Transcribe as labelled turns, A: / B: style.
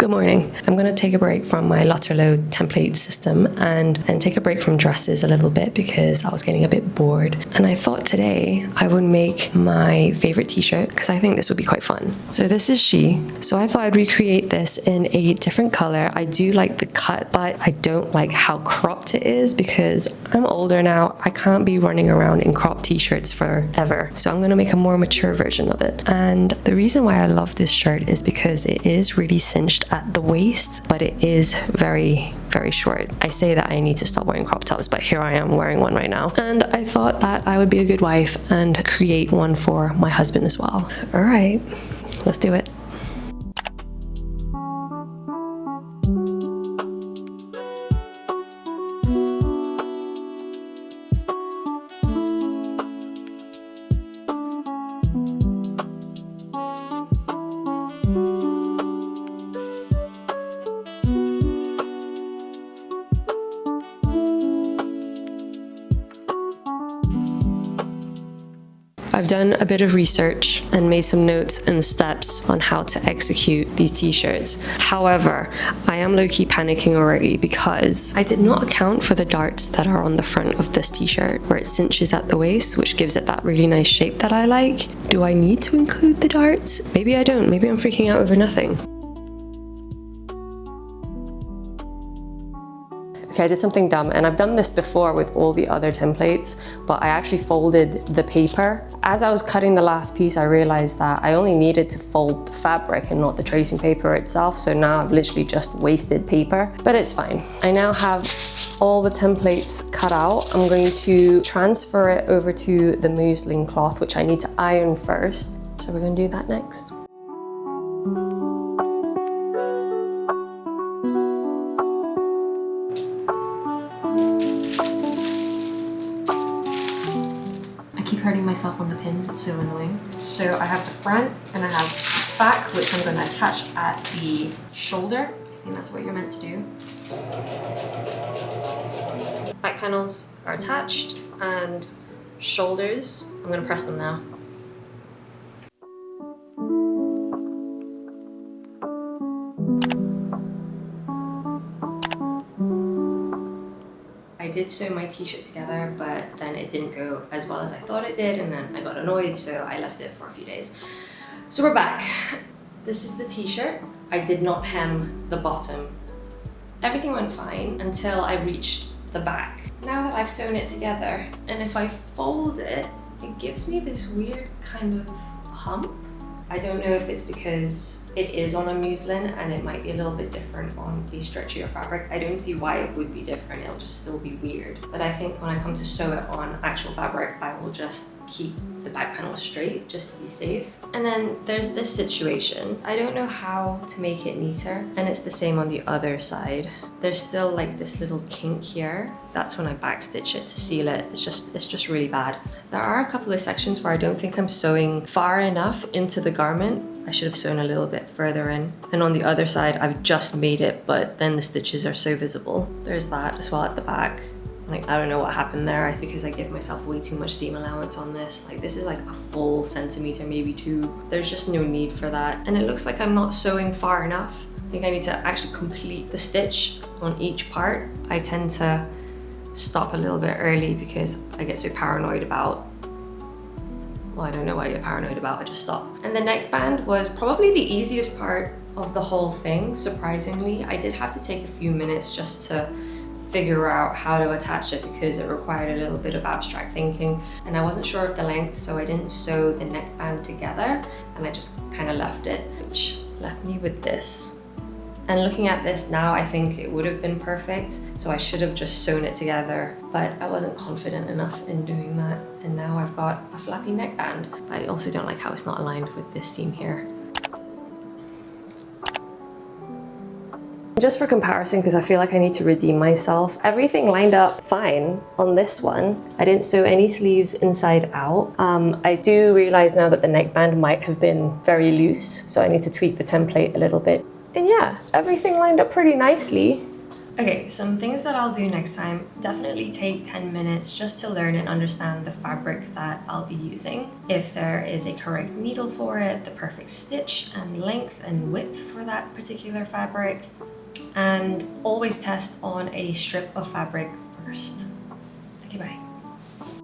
A: Good morning. I'm going to take a break from my Lotterload template system and take a break from dresses a little bit because I was getting a bit bored. And I thought today I would make my favorite t-shirt because I think this would be quite fun. So this is she. So I thought I'd recreate this in a different color. I do like the cut, but I don't like how cropped it is because I'm older now. I can't be running around in cropped t-shirts forever. So I'm going to make a more mature version of it. And the reason why I love this shirt is because it is really cinched at the waist, but it is very, very short. I say that I need to stop wearing crop tops, but here I am wearing one right now. And I thought that I would be a good wife and create one for my husband as well. All right, let's do it. I've done a bit of research and made some notes and steps on how to execute these t-shirts. However, I am low-key panicking already because I did not account for the darts that are on the front of this t-shirt where it cinches at the waist, which gives it that really nice shape that I like. Do I need to include the darts? Maybe I don't. Maybe I'm freaking out over nothing. Okay, I did something dumb, and I've done this before with all the other templates, but I actually folded the paper. As I was cutting the last piece, I realized that I only needed to fold the fabric and not the tracing paper itself, so now I've literally just wasted paper, but it's fine. I now have all the templates cut out. I'm going to transfer it over to the muslin cloth, which I need to iron first. So we're going to do that next. Hurting myself on the pins, it's so annoying. So I have the front and I have back, which I'm going to attach at the shoulder. I think that's what you're meant to do. Back panels are attached and shoulders, I'm going to press them now. I did sew my t-shirt together, but then it didn't go as well as I thought it did, and then I got annoyed, so I left it for a few days. So we're back. This is the t-shirt. I did not hem the bottom. Everything went fine until I reached the back. Now that I've sewn it together, and if I fold it, it gives me this weird kind of hump. I don't know if it's because it is on a muslin and it might be a little bit different on the stretchier fabric. I don't see why it would be different, it'll just still be weird. But I think when I come to sew it on actual fabric, I will just keep the back panel straight just to be safe. And then there's this situation. I don't know how to make it neater, and it's the same on the other side. There's still like this little kink here. That's when I backstitch it to seal it. It's just really bad. There are a couple of sections where I don't think I'm sewing far enough into the garment. I should have sewn a little bit further in. And on the other side, I've just made it, but then the stitches are so visible. There's that as well at the back. Like, I don't know what happened there. I think because I give myself way too much seam allowance on this. Like, this is like a full centimeter, maybe 2. There's just no need for that. And it looks like I'm not sewing far enough. I think I need to actually complete the stitch on each part. I tend to stop a little bit early because I get so paranoid about, well, I don't know what I get paranoid about, I just stop. And the neckband was probably the easiest part of the whole thing, surprisingly. I did have to take a few minutes just to figure out how to attach it because it required a little bit of abstract thinking, and I wasn't sure of the length, so I didn't sew the neckband together and I just kind of left it, which left me with this. And looking at this now, I think it would have been perfect, so I should have just sewn it together, but I wasn't confident enough in doing that, and now I've got a flappy neckband. I also don't like how it's not aligned with this seam here. Just for comparison, because I feel like I need to redeem myself, everything lined up fine on this one. I didn't sew any sleeves inside out. I do realize now that the neckband might have been very loose, so I need to tweak the template a little bit. And yeah, everything lined up pretty nicely. Okay, some things that I'll do next time, definitely take 10 minutes just to learn and understand the fabric that I'll be using. If there is a correct needle for it, the perfect stitch and length and width for that particular fabric. And always test on a strip of fabric first. Okay, bye.